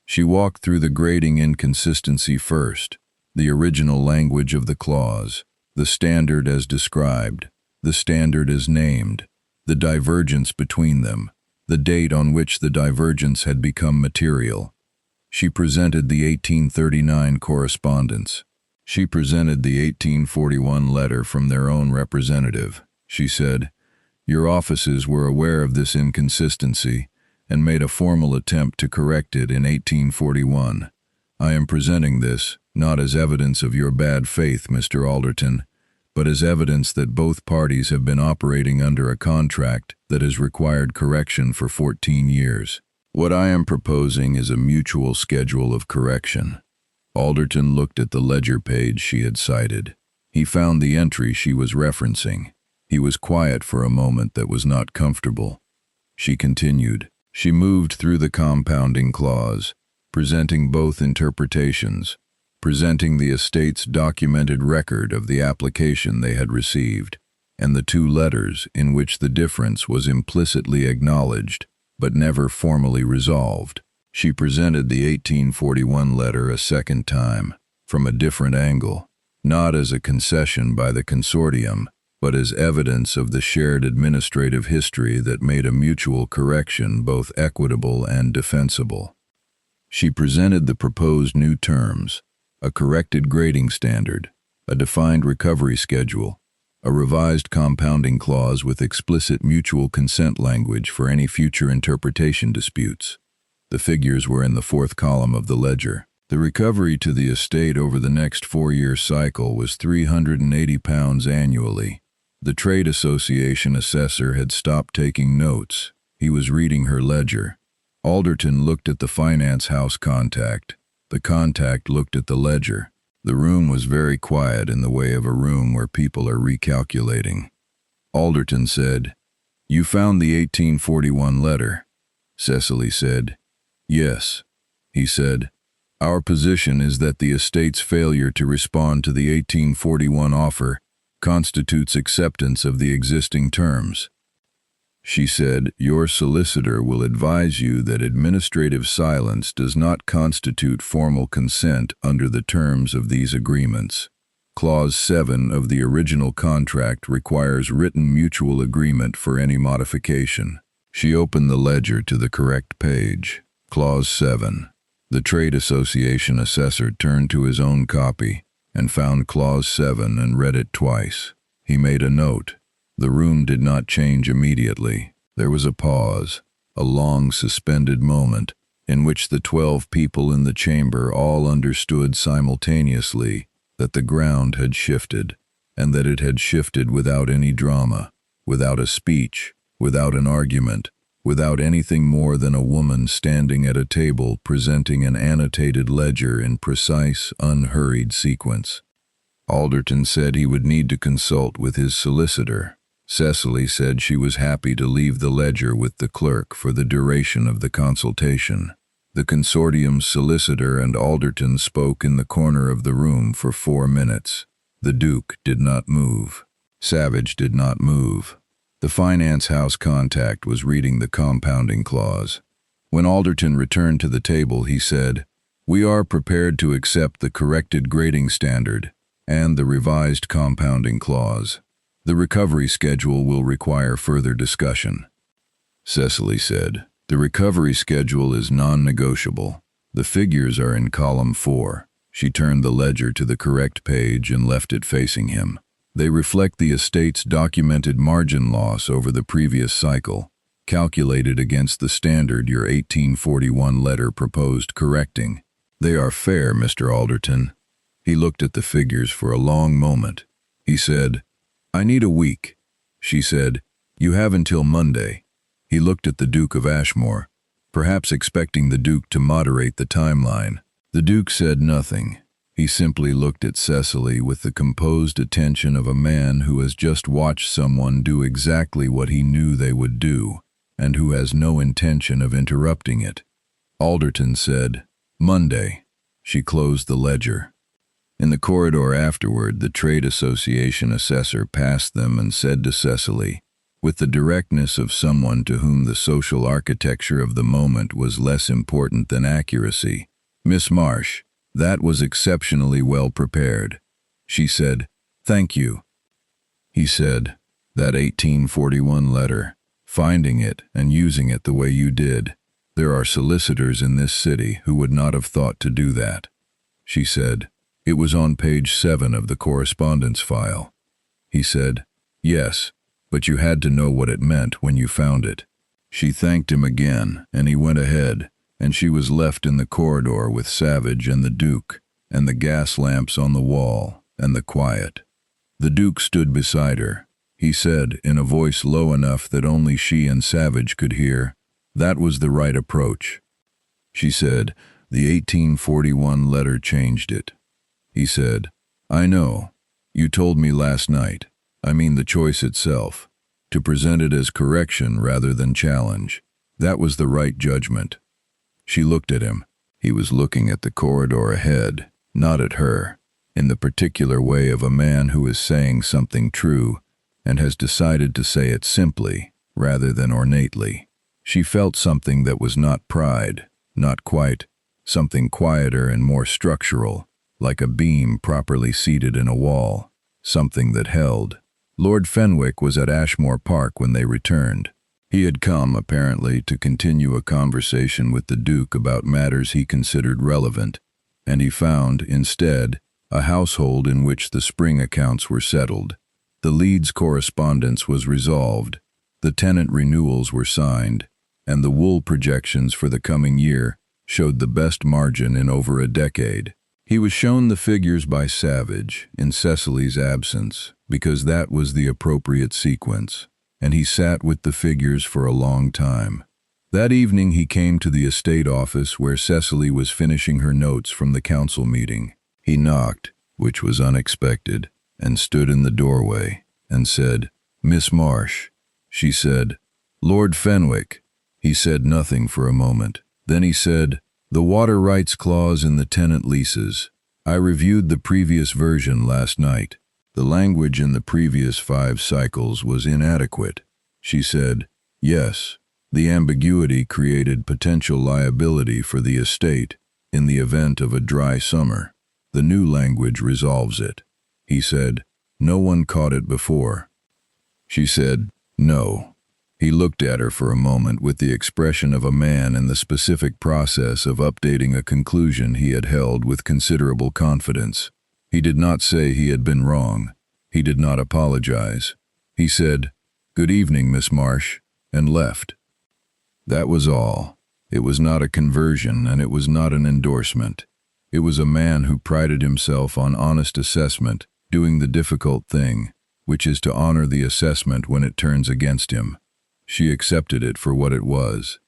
She walked through the grating inconsistency first, the original language of the clause, the standard as described, the standard as named, the divergence between them, the date on which the divergence had become material. She presented the 1839 correspondence. She presented the 1841 letter from their own representative. She said, "Your offices were aware of this inconsistency and made a formal attempt to correct it in 1841. I am presenting this not as evidence of your bad faith, Mr. Alderton, but as evidence that both parties have been operating under a contract that has required correction for 14 years. What I am proposing is a mutual schedule of correction." Alderton looked at the ledger page she had cited. He found the entry she was referencing. He was quiet for a moment that was not comfortable. She continued. She moved through the compounding clause, presenting both interpretations, presenting the estate's documented record of the application they had received, and the 2 letters in which the difference was implicitly acknowledged, but never formally resolved. She presented the 1841 letter a second time, from a different angle, not as a concession by the consortium, but as evidence of the shared administrative history that made a mutual correction both equitable and defensible. She presented the proposed new terms, a corrected grading standard, a defined recovery schedule, a revised compounding clause with explicit mutual consent language for any future interpretation disputes. The figures were in the fourth column of the ledger. The recovery to the estate over the next 4-year cycle was £380 annually. The trade association assessor had stopped taking notes. He was reading her ledger. Alderton looked at the finance house contact. The contact looked at the ledger. The room was very quiet in the way of a room where people are recalculating. Alderton said, "You found the 1841 letter?" Cecily said, "Yes." He said, "Our position is that the estate's failure to respond to the 1841 offer constitutes acceptance of the existing terms." She said, "Your solicitor will advise you that administrative silence does not constitute formal consent under the terms of these agreements. Clause 7 of the original contract requires written mutual agreement for any modification." She opened the ledger to the correct page. Clause 7. The trade association assessor turned to his own copy and found Clause 7 and read it twice. He made a note. The room did not change immediately. There was a pause, a long suspended moment, in which the 12 people in the chamber all understood simultaneously that the ground had shifted, and that it had shifted without any drama, without a speech, without an argument, without anything more than a woman standing at a table presenting an annotated ledger in precise, unhurried sequence. Alderton said he would need to consult with his solicitor. Cecily said she was happy to leave the ledger with the clerk for the duration of the consultation. The consortium's solicitor and Alderton spoke in the corner of the room for 4 minutes. The Duke did not move. Savage did not move. The finance house contact was reading the compounding clause. When Alderton returned to the table, he said, "We are prepared to accept the corrected grading standard and the revised compounding clause. The recovery schedule will require further discussion." Cecily said, "The recovery schedule is non-negotiable. The figures are in column 4. She turned the ledger to the correct page and left it facing him. "They reflect the estate's documented margin loss over the previous cycle, calculated against the standard your 1841 letter proposed correcting. They are fair, Mr. Alderton." He looked at the figures for a long moment. He said, "I need a week." She said, "You have until Monday." He looked at the Duke of Ashmore, perhaps expecting the Duke to moderate the timeline. The Duke said nothing. He simply looked at Cecily with the composed attention of a man who has just watched someone do exactly what he knew they would do, and who has no intention of interrupting it. Alderton said, "Monday." She closed the ledger. In the corridor afterward, the trade association assessor passed them and said to Cecily, with the directness of someone to whom the social architecture of the moment was less important than accuracy, "Miss Marsh, that was exceptionally well prepared." She said, "Thank you." He said, "That 1841 letter, finding it and using it the way you did, there are solicitors in this city who would not have thought to do that." She said, "It was on page 7 of the correspondence file." He said, "Yes, but you had to know what it meant when you found it." She thanked him again, and he went ahead, and she was left in the corridor with Savage and the Duke, and the gas lamps on the wall, and the quiet. The Duke stood beside her. He said, in a voice low enough that only she and Savage could hear, "That was the right approach." She said, "The 1841 letter changed it." He said, "I know. You told me last night, I mean the choice itself, to present it as correction rather than challenge. That was the right judgment." She looked at him. He was looking at the corridor ahead, not at her, in the particular way of a man who is saying something true and has decided to say it simply rather than ornately. She felt something that was not pride, not quite, something quieter and more structural, like a beam properly seated in a wall, something that held. Lord Fenwick was at Ashmore Park when they returned. He had come, apparently, to continue a conversation with the Duke about matters he considered relevant, and he found, instead, a household in which the spring accounts were settled. The leads correspondence was resolved, the tenant renewals were signed, and the wool projections for the coming year showed the best margin in over a decade. He was shown the figures by Savage in Cecily's absence because that was the appropriate sequence, and he sat with the figures for a long time. That evening he came to the estate office where Cecily was finishing her notes from the council meeting. He knocked, which was unexpected, and stood in the doorway and said, "Miss Marsh." She said, "Lord Fenwick." He said nothing for a moment. Then he said, "The water rights clause in the tenant leases. I reviewed the previous version last night. The language in the previous 5 cycles was inadequate." She said, "Yes, the ambiguity created potential liability for the estate in the event of a dry summer. The new language resolves it." He said, "No one caught it before." She said, "No." He looked at her for a moment with the expression of a man in the specific process of updating a conclusion he had held with considerable confidence. He did not say he had been wrong. He did not apologize. He said, "Good evening, Miss Marsh," and left. That was all. It was not a conversion, and it was not an endorsement. It was a man who prided himself on honest assessment, doing the difficult thing, which is to honor the assessment when it turns against him. She accepted it for what it was.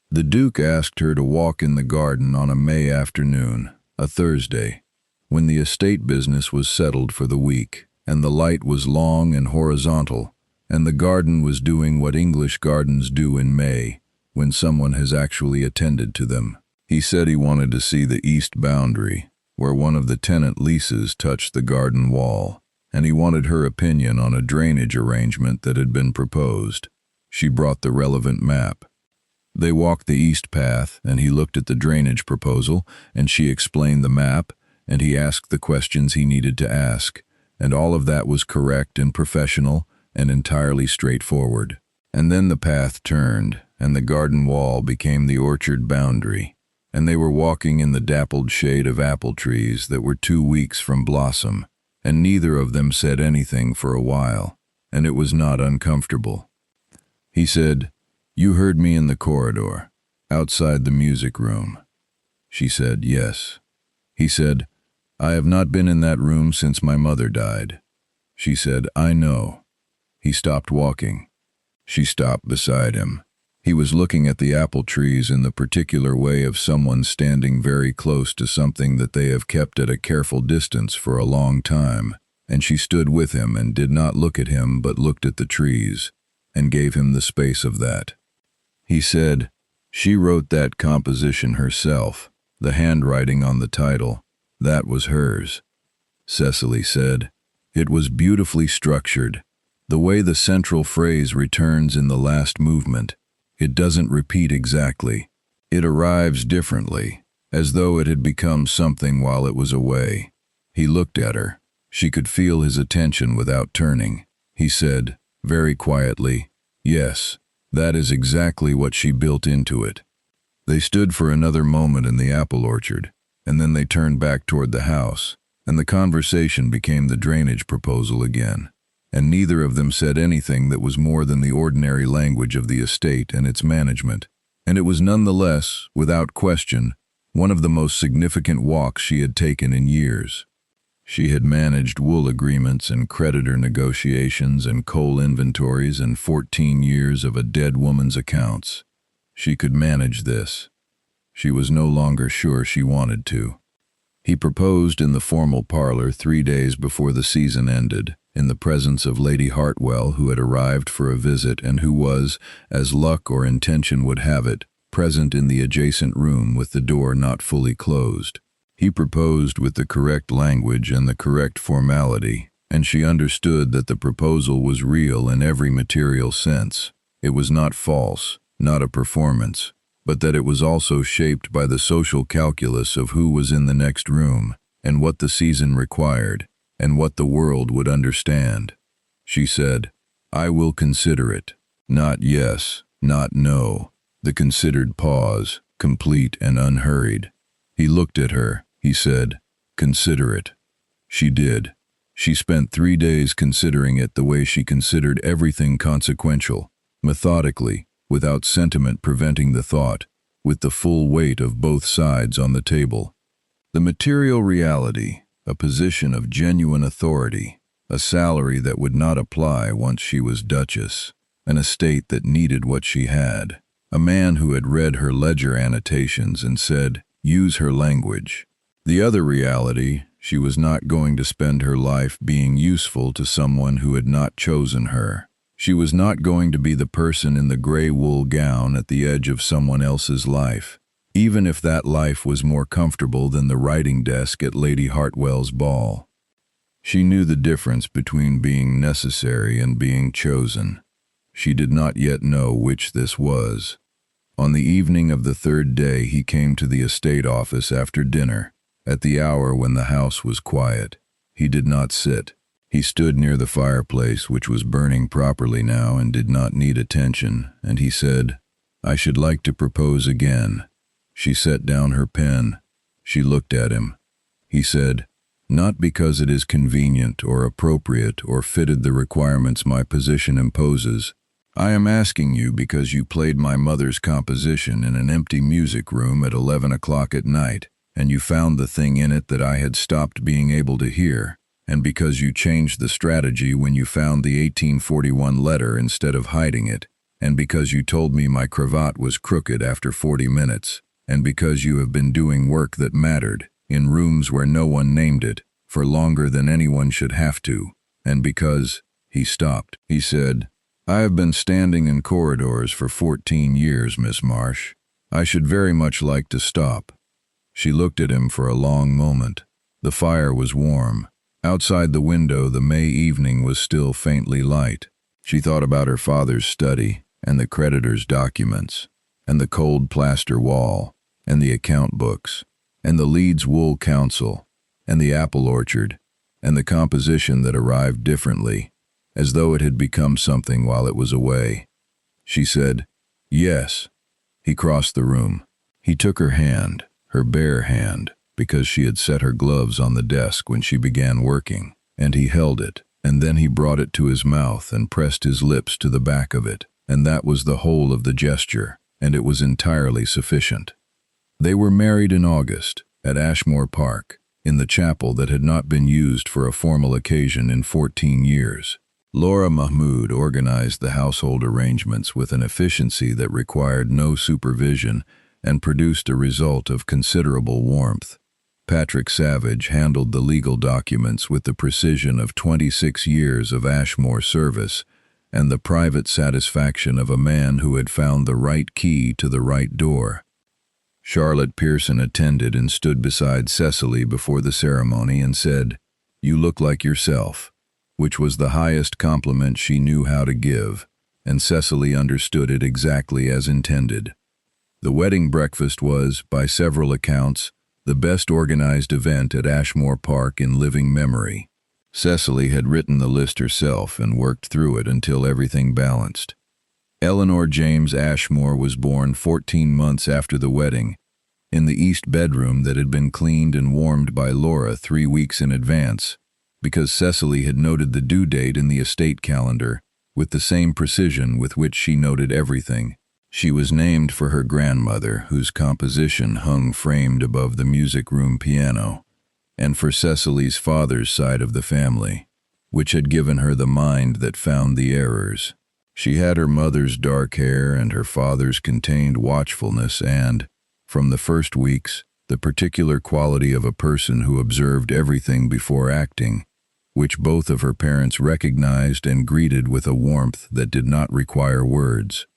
The Duke asked her to walk in the garden on a May afternoon, a Thursday, when the estate business was settled for the week, and the light was long and horizontal, and the garden was doing what English gardens do in May, when someone has actually attended to them. He said he wanted to see the east boundary, where one of the tenant leases touched the garden wall, and he wanted her opinion on a drainage arrangement that had been proposed. She brought the relevant map. They walked the east path, and he looked at the drainage proposal, and she explained the map, and he asked the questions he needed to ask, and all of that was correct and professional and entirely straightforward. And then the path turned, and the garden wall became the orchard boundary, and they were walking in the dappled shade of apple trees that were 2 weeks from blossom, and neither of them said anything for a while, and it was not uncomfortable. He said, "You heard me in the corridor, outside the music room." She said, "Yes." He said, "I have not been in that room since my mother died." She said, "I know." He stopped walking. She stopped beside him. He was looking at the apple trees in the particular way of someone standing very close to something that they have kept at a careful distance for a long time, and she stood with him and did not look at him but looked at the trees, and gave him the space of that. He said, "She wrote that composition herself, the handwriting on the title, that was hers." Cecily said, "It was beautifully structured. The way the central phrase returns in the last movement, it doesn't repeat exactly. It arrives differently, as though it had become something while it was away." He looked at her. She could feel his attention without turning. He said, very quietly, "Yes, that is exactly what she built into it." They stood for another moment in the apple orchard, and then they turned back toward the house, and the conversation became the drainage proposal again, and neither of them said anything that was more than the ordinary language of the estate and its management, and it was nonetheless, without question, one of the most significant walks she had taken in years. She had managed wool agreements and creditor negotiations and coal inventories and 14 years of a dead woman's accounts. She could manage this. She was no longer sure she wanted to. He proposed in the formal parlor 3 days before the season ended, in the presence of Lady Hartwell, who had arrived for a visit and who was, as luck or intention would have it, present in the adjacent room with the door not fully closed. He proposed with the correct language and the correct formality, and she understood that the proposal was real in every material sense. It was not false, not a performance, but that it was also shaped by the social calculus of who was in the next room, and what the season required, and what the world would understand. She said, "I will consider it." Not yes, not no. The considered pause, complete and unhurried. He looked at her. He said, "Consider it." She did. She spent 3 days considering it the way she considered everything consequential, methodically, without sentiment preventing the thought, with the full weight of both sides on the table. The material reality, a position of genuine authority, a salary that would not apply once she was Duchess, an estate that needed what she had, a man who had read her ledger annotations and said, "Use her language." The other reality, she was not going to spend her life being useful to someone who had not chosen her. She was not going to be the person in the gray wool gown at the edge of someone else's life, even if that life was more comfortable than the writing desk at Lady Hartwell's ball. She knew the difference between being necessary and being chosen. She did not yet know which this was. On the evening of the third day he came to the estate office after dinner, at the hour when the house was quiet. He did not sit. He stood near the fireplace, which was burning properly now and did not need attention, and he said, "I should like to propose again." She set down her pen. She looked at him. He said, "Not because it is convenient or appropriate or fitted the requirements my position imposes. I am asking you because you played my mother's composition in an empty music room at 11 o'clock at night, and you found the thing in it that I had stopped being able to hear, and because you changed the strategy when you found the 1841 letter instead of hiding it, and because you told me my cravat was crooked after 40 minutes, and because you have been doing work that mattered, in rooms where no one named it, for longer than anyone should have to, and because—" He stopped. He said, "I have been standing in corridors for 14 years, Miss Marsh. I should very much like to stop." She looked at him for a long moment. The fire was warm. Outside the window the May evening was still faintly light. She thought about her father's study, and the creditor's documents, and the cold plaster wall, and the account books, and the Leeds Wool Council, and the apple orchard, and the composition that arrived differently, as though it had become something while it was away. She said, "Yes." He crossed the room. He took her hand, her bare hand, because she had set her gloves on the desk when she began working, and he held it, and then he brought it to his mouth and pressed his lips to the back of it, and that was the whole of the gesture, and it was entirely sufficient. They were married in August, at Ashmore Park, in the chapel that had not been used for a formal occasion in 14 years. Laura Mahmood organized the household arrangements with an efficiency that required no supervision and produced a result of considerable warmth. Patrick Savage handled the legal documents with the precision of 26 years of Ashmore service and the private satisfaction of a man who had found the right key to the right door. Charlotte Pearson attended and stood beside Cecily before the ceremony and said, "You look like yourself," which was the highest compliment she knew how to give, and Cecily understood it exactly as intended. The wedding breakfast was, by several accounts, the best organized event at Ashmore Park in living memory. Cecily had written the list herself and worked through it until everything balanced. Eleanor James Ashmore was born 14 months after the wedding, in the east bedroom that had been cleaned and warmed by Laura 3 weeks in advance, because Cecily had noted the due date in the estate calendar with the same precision with which she noted everything. She was named for her grandmother, whose composition hung framed above the music room piano, and for Cecily's father's side of the family, which had given her the mind that found the errors. She had her mother's dark hair and her father's contained watchfulness and, from the first weeks, the particular quality of a person who observed everything before acting, which both of her parents recognized and greeted with a warmth that did not require words.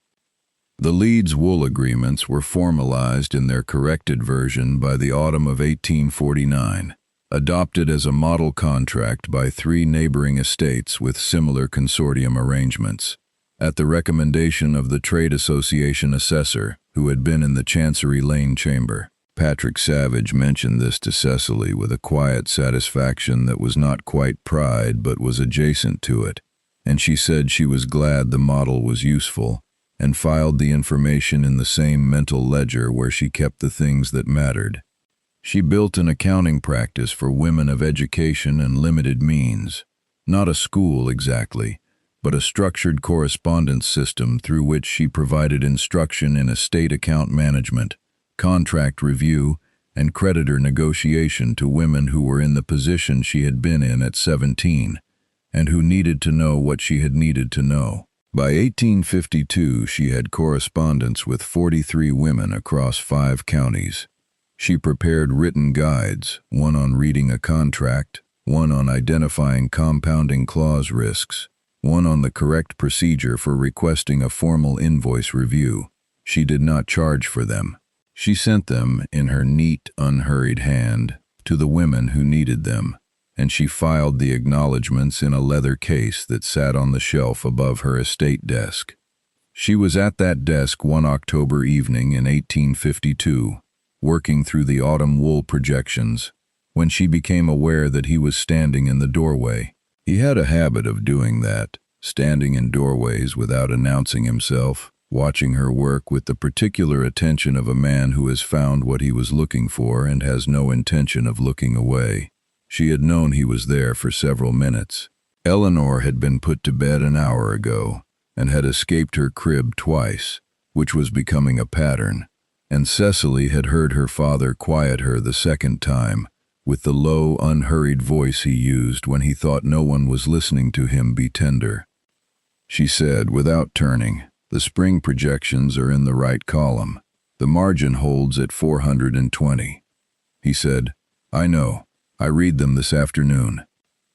The Leeds wool agreements were formalized in their corrected version by the autumn of 1849, adopted as a model contract by 3 neighboring estates with similar consortium arrangements. At the recommendation of the Trade Association assessor, who had been in the Chancery Lane chamber, Patrick Savage mentioned this to Cecily with a quiet satisfaction that was not quite pride but was adjacent to it, and she said she was glad the model was useful, and filed the information in the same mental ledger where she kept the things that mattered. She built an accounting practice for women of education and limited means. Not a school exactly, but a structured correspondence system through which she provided instruction in estate account management, contract review, and creditor negotiation to women who were in the position she had been in at 17, and who needed to know what she had needed to know. By 1852, she had correspondence with 43 women across 5 counties. She prepared written guides, one on reading a contract, one on identifying compounding clause risks, one on the correct procedure for requesting a formal invoice review. She did not charge for them. She sent them, in her neat, unhurried hand, to the women who needed them, and she filed the acknowledgments in a leather case that sat on the shelf above her estate desk. She was at that desk one October evening in 1852, working through the autumn wool projections, when she became aware that he was standing in the doorway. He had a habit of doing that, standing in doorways without announcing himself, watching her work with the particular attention of a man who has found what he was looking for and has no intention of looking away. She had known he was there for several minutes. Eleanor had been put to bed an hour ago and had escaped her crib twice, which was becoming a pattern, and Cecily had heard her father quiet her the second time, with the low, unhurried voice he used when he thought no one was listening to him be tender. She said, without turning, "The spring projections are in the right column. The margin holds at 420. He said, "I know. I read them this afternoon."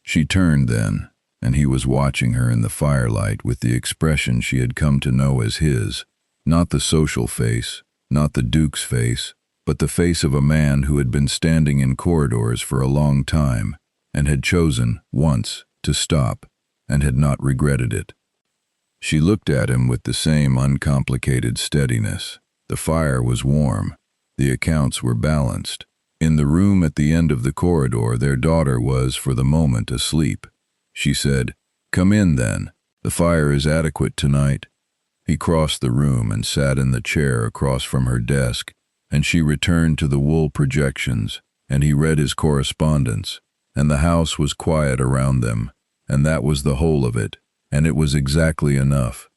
She turned then, and he was watching her in the firelight with the expression she had come to know as his, not the social face, not the Duke's face, but the face of a man who had been standing in corridors for a long time, and had chosen, once, to stop, and had not regretted it. She looked at him with the same uncomplicated steadiness. The fire was warm. The accounts were balanced. In the room at the end of the corridor, their daughter was, for the moment, asleep. She said, "Come in, then. The fire is adequate tonight." He crossed the room and sat in the chair across from her desk, and she returned to the wool projections, and he read his correspondence, and the house was quiet around them, and that was the whole of it, and it was exactly enough.